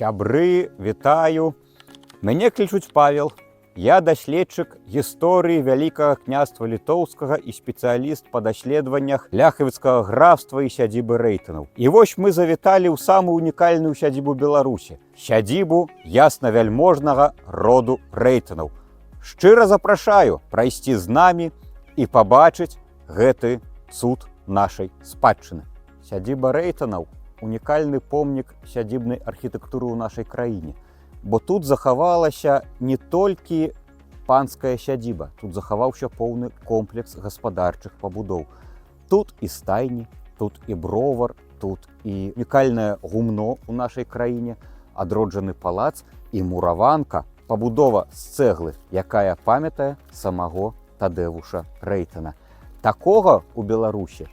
Сябры, вітаю. Мяне клічуць Павел. Я даследчык гісторыі Вялікага княства літоўскага і спецыяліст па даследаваннях ляхавіцкага графства і сядзібы Рэйтанаў. І вось мы завіталі ў самую унікальную сядзібу Беларусі. Сядзібу яснавяльможнага роду Рэйтанаў. Шчыра запрашаю прайсці з намі і пабачыць гэты цуд нашай спадчыны. Сядзіба Рэйтанаў – унікальны помнік сядзібнай архітэктуры ў нашай краіне. Бо тут захавалася не толькі панская сядзіба, тут захаваўся поўны комплекс гаспадарчых пабудоў. Тут і стайні, тут і бровар, тут і унікальнае гумно ў нашай краіне, адроджаны палац і мураванка, пабудова з цэглы, якая памятае самого Тадэвуша Рэйтана. Такога ў Беларусі,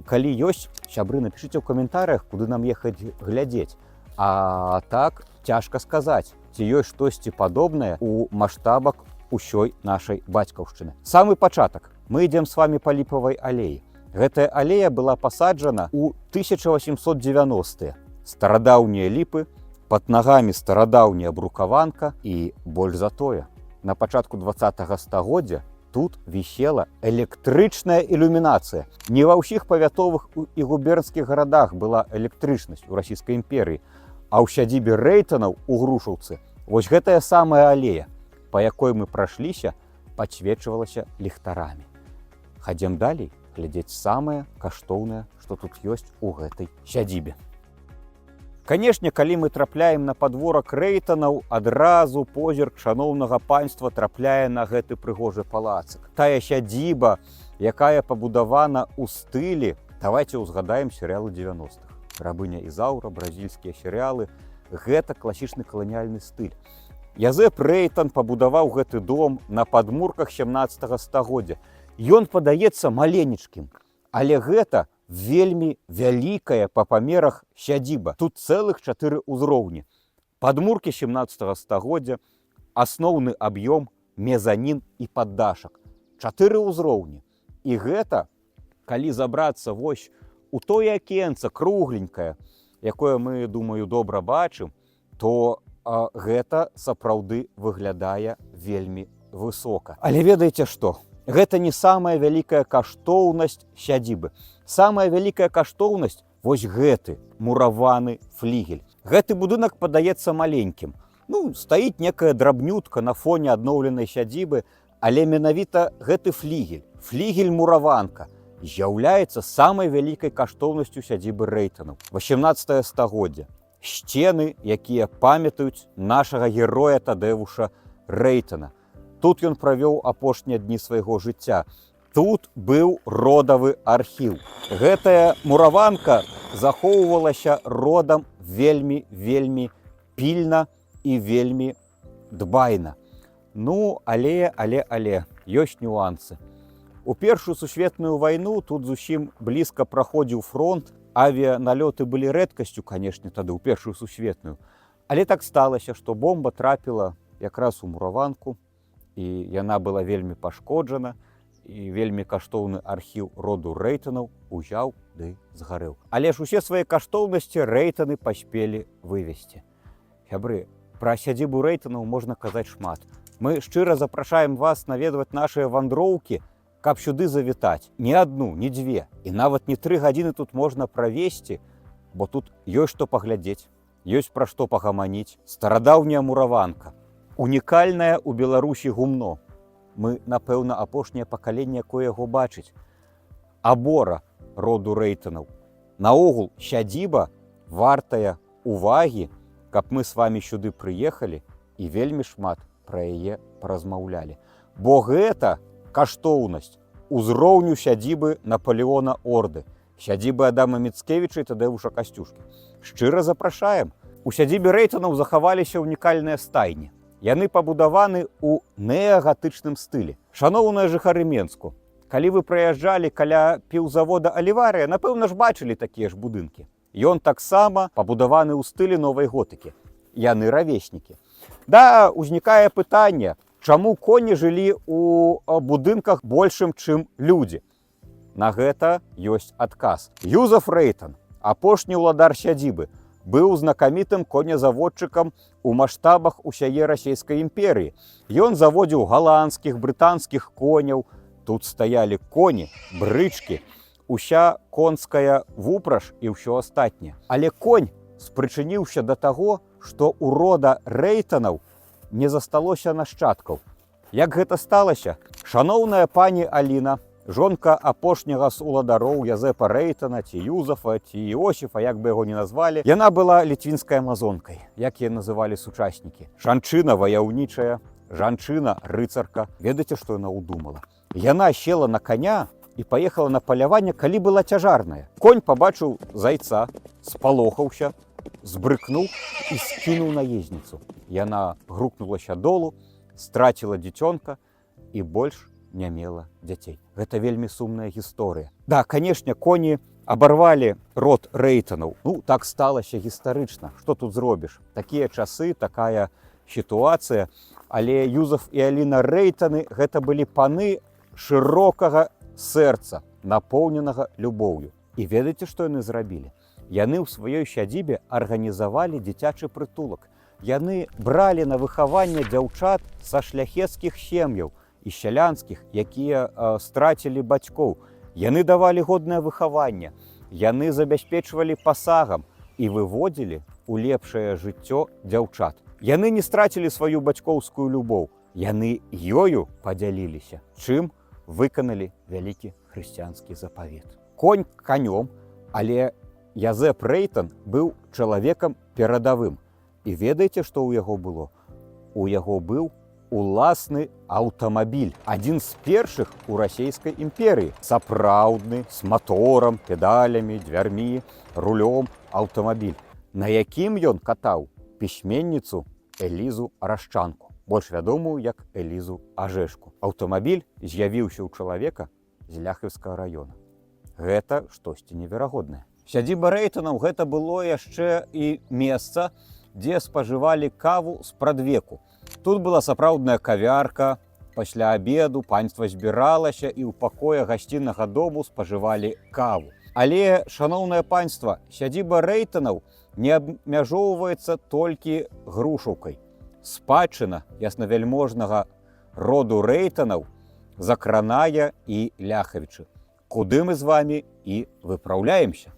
калі ёсць, сябры, напішыце ў каментарыях, куды нам ехаць глядзець. А так, цяжка сказаць, ці ёсць штосьці падобнае ў маштабах усёй нашай бацькаўшчыны. Самы пачатак. Мы ідзем з вами па ліпавай алеі. Гэтая алея была пасаджана ў 1890-е. Старадаўнія ліпы, пад нагамі старадаўняя брукаванка і больш за тое. На пачатку 20-го стагоддзя тут вісела электрычная ілюмінацыя. Не ва ўсіх павятовых і губернскіх гарадах была электрычнасць у Расійскай імперыі, а ў сядзібе Рэйтанаў у Грушаўцы вось гэтая самая алея, па якой мы прайшліся, падсвечвалася ліхтарамі. Хадзем далей глядзець самае каштоўнае, што тут ёсць у гэтай сядзібе. Канешне, калі мы трапляем на падворак Рэйтанаў, адразу позірк шаноўнага панства трапляе на гэты прыгожы палацак. Тая сядзіба, якая пабудавана ў стылі, давайте ўзгадаем серыялы 90-х. Рабыня Ізаура, бразільскія серыялы. Гэта класічны каланіяльны стыль. Язэп Рэйтан пабудаваў гэты дом на падмурках 17-го стагоддзя. Ён падаецца маленечкім, але гэта вельмі вялікая па памерах сядзіба. Тут цэлых 4 ўзроўні. Падмуркі 17-го стагоддзя, асноўны аб'ём, мезанін і паддашак. 4 ўзроўні. І гэта, калі забрацца вось у тое акенца кругленькае, якое мы, думаю, добра бачым, то гэта сапраўды выглядае вельмі высока. Але ведаеце што? Гэта не самая вялікая каштоўнасць сядзібы. Самая вялікая каштоўнасць вось гэты мураваны флігель. Гэты будынак падаецца маленькім. Стаіць некая драбнютка на фоне адноўленай сядзібы, але менавіта гэты флігель мураванка, з'яўляецца самай вялікай каштоўнасцю сядзібы Рэйтанаў. 18-е стагоддзя. Сцены, якія памятаюць нашага героя Тадэвуша Рэйтана. Тут ён правёў апошнія дні свайго жыцця. Тут быў родавы архіў. Гэтая мураванка захоўвалася родам вельмі пільна і вельмі дбайна. Але, ёсць нюансы. У Першую сусветную вайну тут зусім блізка праходзіў фронт. Авіяналёты былі рэдкасцю, канешне, тады ў Першую сусветную. Але так сталася, што бомба трапіла якраз у мураванку, і яна была вельмі пашкоджана, і вельмі каштоўны архіў роду Рэйтанаў узяў ды згарэў. Але ж усе свае каштоўнасці Рэйтаны паспелі вывесці. Сябры, пра сядзібу Рэйтанаў можна казаць шмат. Мы шчыра запрашаем вас наведваць нашыя вандроўкі, каб сюды завітаць. Не адну, не дзве, і нават не 3 гадзіны тут можна правесці, бо тут ёсць што паглядзець, ёсць пра што пагаманіць. Старадаўняя мураванка. Унікальнае ў Беларусі гумно. Мы, напэўна, апошняе пакаленне, якое яго бачыць. Абора роду Рэйтанаў. Наогул, сядзіба вартая увагі, каб мы з вамі сюды прыехалі і вельмі шмат пра яе паразмаўлялі. Бо гэта каштоўнасць узроўню сядзібы Напалеона Орды, сядзібы Адама Міцкевіча і Тадэвуша Касцюшкі. Шчыра запрашаем. У сядзібе Рэйтанаў захаваліся унікальныя стайні. Яны пабудаваны ў неагатычным стылі. Шаноўныя жыхары Менску, калі вы праязджалі каля піўзавода Аліварыя, напэўна ж бачылі такія ж будынкі. Ён таксама пабудаваны ў стылі новай готыкі. Яны равеснікі. Узнікае пытанне, чаму коні жылі ў будынках большым, чым людзі? На гэта ёсць адказ. Юзеф Рэйтан, апошні ўладар сядзібы, быў знакамітым конезаводчыкам у маштабах усяе расійскай імперыі. Ён заводзіў галандскіх, брытанскіх коняў. Тут стаялі коні, брычкі, уся конская вупраж і ўсё астатняе. Але конь спрычыніўся да таго, што ў рода Рэйтанаў не засталося нашчадкаў. Як гэта сталася? Шаноўная пані Аліна, жонка апошняга з уладароў Язэпа Рэйтана, ці Юзафа, ці Іосіфа, як бы яго не назвалі, яна была літвінскай амазонкай, як яе называлі сучаснікі. Жанчына ваяўнічая, жанчына-рыцарка. Ведаеце, што яна ўдумала? Яна села на коня і паехала на паляванне, калі была цяжарная. Конь пабачыў зайца, спалохаўся, збрыкнуў і скінуў наездніцу. Яна грукнулася долу, страціла дзіцёнка і больш не мела дзяцей. Гэта вельмі сумная гісторыя. Да, канешне, коні абарвалі род Рэйтанаў. Ну, так сталася гістарычна. Што тут зробіш? Такія часы, такая сітуацыя. Але Юзаф і Аліна Рэйтаны гэта былі паны шырокага сэрца, напоўненага любоўю. І ведаеце, што яны зрабілі? Яны ў сваёй сядзібе арганізавалі дзіцячы прытулак. Яны бралі на выхаванне дзяўчат са шляхецкіх сем'яў і сялянскіх, якія страцілі бацькоў. Яны давалі годнае выхаванне, яны забяспечвалі пасагам і выводзілі ў лепшае жыццё дзяўчат. Яны не страцілі сваю бацькоўскую любоў, яны ёю падзяліліся, чым выканалі вялікі хрысціянскі запавет. Конь канём, але Язэп Рэйтан быў чалавекам перадавым. І ведаеце, што ў яго было? У яго быў уласны аўтамабіль. Адзін з першых у расійскай імперыі. Сапраўдны, з маторам, педалямі, дзвярмі, рулём аўтамабіль. На якім ён катаў пісьменніцу Элізу Арашчанку, больш вядомую як Элізу Ажэшку. Аўтамабіль з'явіўся ў чалавека з Ляхаўскага раёна. Гэта штосьці неверагоднае. Сядзіба Рэйтанаў гэта было яшчэ і месца, дзе спажывалі каву спрадвеку. Тут была сапраўдная кавярка. Пасля абеду панства збіралася і ў пакоі гасціннага дому спажывалі каву. Але, шаноўнае панства, сядзіба Рэйтанаў не абмяжоўваецца толькі Грушаўкай. Спадчына яснавяльможнага роду Рэйтанаў закранае і Ляхавічы. Куды мы з вамі і выпраўляемся.